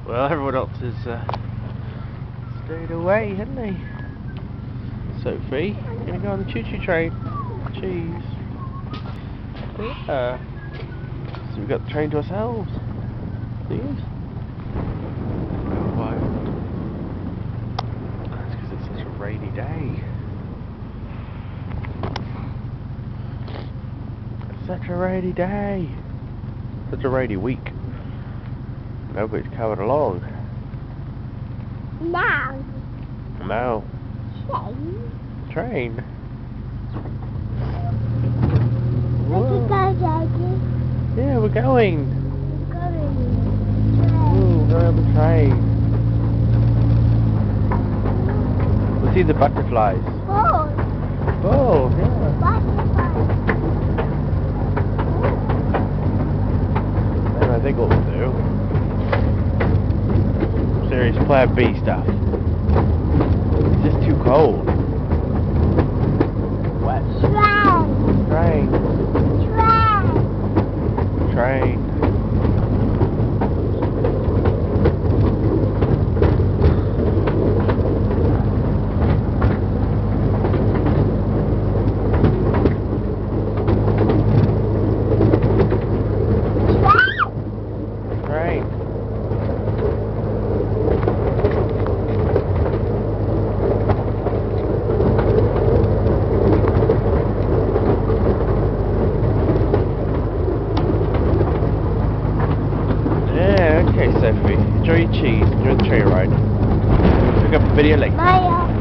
Well, everyone else has stayed away, haven't they? Sophie, you gonna go on the choo-choo train? Cheese. Yeah. So we got the train to ourselves. Please. Why? That's because it's such a rainy day. Such a rainy day. Such a rainy week. Nobody's coming along. Now. No. Train. Train. Let's go, Daddy. Yeah, we're going. We're going. Ooh, we're going on the train. We'll see the butterflies. Ball. Oh, yeah. Butterfly. Then I think what we'll do. Serious plan B stuff. It's just too cold. Wet. Train. Train. Train. Train. Train. Yeah, okay, Sophie. Enjoy your cheese. Enjoy the train ride. Pick up a video later. Maya.